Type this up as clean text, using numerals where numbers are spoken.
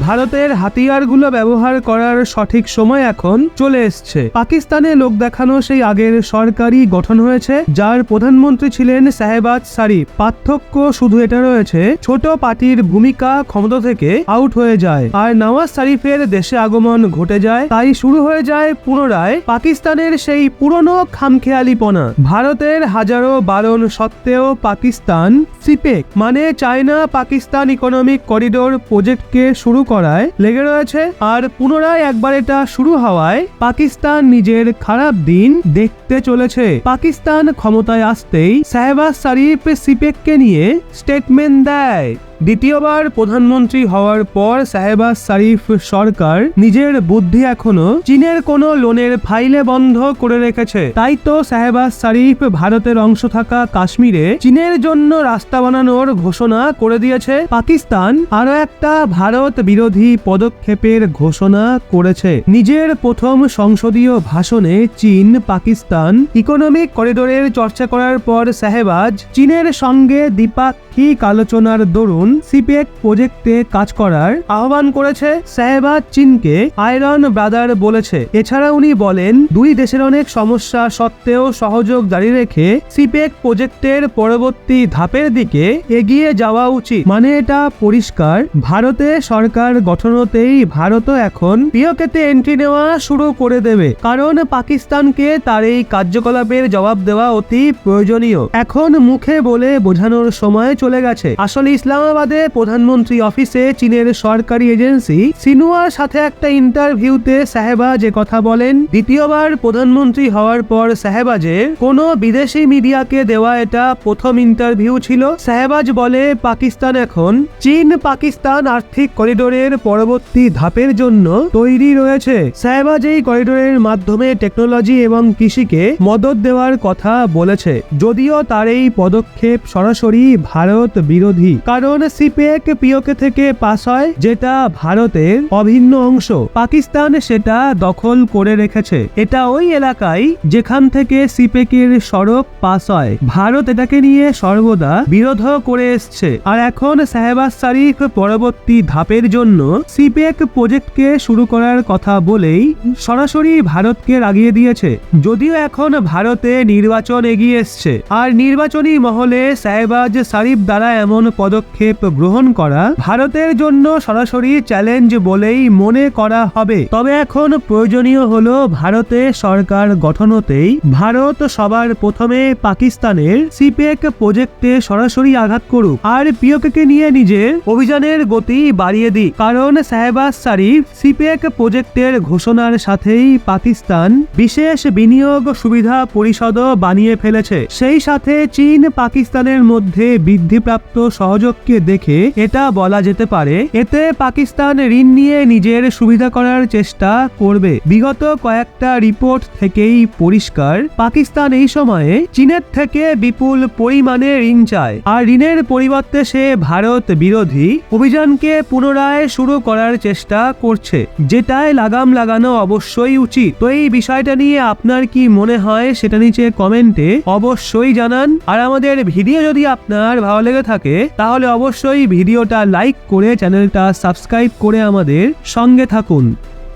ভারতের হাতিয়ারগুলো ব্যবহার করার সঠিক সময় এখন চলে এসছে। পাকিস্তানে লোক দেখানো সেই আগের সরকারই গঠন হয়েছে, যার প্রধানমন্ত্রী ছিলেন শাহবাজ শরীফ। পার্থক্য শুধু এটা রয়েছে, ছোট পার্টির ভূমিকা ক্ষমতা থেকে আউট হয়ে যায় আর নওয়াজ শরীফের দেশে আগমন ঘটে যায়। তাই শুরু হয়ে যায় পুনরায় পাকিস্তানের সেই পুরনো খামখেয়ালিপনা। ভারতের হাজারো বারণ সত্ত্বেও পাকিস্তান সিপেক মানে চায়না পাকিস্তান ইকোনমিক করিডোর প্রজেক্টকে শুরু করায় লেগে রয়েছে। আর পুনরায় একবার এটা শুরু হওয়ায় পাকিস্তান নিজের খারাপ দিন দেখতে চলেছে। পাকিস্তান ক্ষমতায় আসতেই শাহবাজ শরীফ সিপেককে নিয়ে স্টেটমেন্ট দেয়। দ্বিতীয়বার প্রধানমন্ত্রী হওয়ার পর শাহবাজ শরীফ সরকার নিজের বুদ্ধি এখনো চীনের কোনো লোনের ফাইলে বন্ধ করে রেখেছে। তাই তো শাহবাজ শরীফ ভারতের অংশ থাকা কাশ্মীরে চীনের জন্য রাস্তা বানানোর ঘোষণা করে দিয়েছে। পাকিস্তান আরো একটা ভারত বিরোধী পদক্ষেপের ঘোষণা করেছে। নিজের প্রথম সংসদীয় ভাষণে চীন পাকিস্তান ইকোনমিক করিডোরের চর্চা করার পর শাহবাজ চীনের সঙ্গে দ্বিপাক্ষিক আলোচনার দরুন সিপেক প্রজেক্টে কাজ করার আহ্বান করেছে। শাহবাজ চীনকে আয়রন ব্রাদার বলেছে। এছাড়া উনি বলেন, দুই দেশের অনেক সমস্যা সত্ত্বেও সহযোগ জারি রেখে সিপেক প্রজেক্টের পরবর্তী ধাপের দিকে এগিয়ে যাওয়া উচিত। মানে এটা পরিষ্কার, ভারতে সরকার গঠন হতেই ভারতও এখন পিওকেতে এন্ট্রি নেওয়া শুরু করে দেবে, কারণ পাকিস্তানকে তার এই কার্যকলাপের জবাব দেওয়া অতি প্রয়োজনীয়। এখন মুখে বলে বোঝানোর সময় চলে গেছে। আসলে ইসলামাবাদে প্রধানমন্ত্রী অফিসে চীনের সরকারি এজেন্সি সিনুয়ার সাথে একটা ইন্টারভিউতে শাহবাজ কথা বলেন। দ্বিতীয়বার প্রধানমন্ত্রী হওয়ার পর শাহবাজের কোনো বিদেশি মিডিয়াকে দেওয়া এটা প্রথম ইন্টারভিউ ছিল। শাহবাজ বলে, পাকিস্তান এখন চীন পাকিস্তান আর্থিক করিডোরের পরবর্তী ধাপের জন্য তৈরি রয়েছে। শাহবাজ এই করিডোরের মাধ্যমে টেকনোলজি এবং কৃষিকে মদত দেওয়ার কথা বলেছে, যদিও তার এই পদক্ষেপ সরাসরি ভারত বিরোধী, কারণ সিপেক পিওকে থেকে পাস হয়, যেটা ভারতের অভিন্ন অংশ। পাকিস্তান সেটা দখল করে রেখেছে। এটা ওই এলাকায় যেখান থেকে সিপেকের সড়ক পাস হয়। ভারত এটাকে নিয়ে সর্বদা বিরোধ করে এসছে। আর এখন শাহবাজ শরীফ পরবর্তী ধাপের জন্য সিপেক প্রজেক্টকে শুরু করার কথা বলেই সরাসরি ভারতকে রাগিয়ে দিয়েছে। যদিও এখন ভারতে নির্বাচন এগিয়ে এসছে, আর নির্বাচনী মহলে শাহবাজ শরীফ দ্বারা এমন পদক্ষেপ গ্রহণ করা ভারতের জন্য সরাসরি চ্যালেঞ্জ বলেই মনে করা হবে। তবে এখন প্রয়োজনীয় হলো ভারতে সরকার গঠন হতেই ভারত সবার প্রথমে পাকিস্তানের সিপেক প্রজেক্টে সরাসরি আঘাত করুক আর পিওকে নিয়ে নিজের অভিযানের গতি বাড়িয়ে দিক। কারণ শাহবাজ শরীফ সিপেক প্রজেক্টের ঘোষণার সাথেই পাকিস্তান বিশেষ বিনিয়োগ সুবিধা পরিষদও বানিয়ে ফেলেছে। সেই সাথে চীন পাকিস্তানের মধ্যে বৃদ্ধিপ্রাপ্ত সহযোগকে দেখে এটা বলা যেতে পারে এতে পাকিস্তান ঋণ নিয়ে নিজের সুবিধা করার চেষ্টা করবে। বিগত কয়েকটা রিপোর্ট থেকেই পরিষ্কার, পাকিস্তান এই সময়ে চীনের থেকে বিপুল পরিমাণে ঋণ চায়, আর ঋণের পরিবর্তে সে ভারত বিরোধী অভিযানকে পুনরায় শুরু করার চেষ্টা করছে, যেটায় লাগাম লাগানো অবশ্যই উচিত। তো এই বিষয়টা নিয়ে আপনার কি মনে হয় সেটা নিচে কমেন্টে অবশ্যই জানান। আর আমাদের ভিডিও যদি আপনার ভালো লেগে থাকে তাহলে অবশ্যই ভিডিওটা লাইক করে চ্যানেলটা সাবস্ক্রাইব করে আমাদের সঙ্গে থাকুন।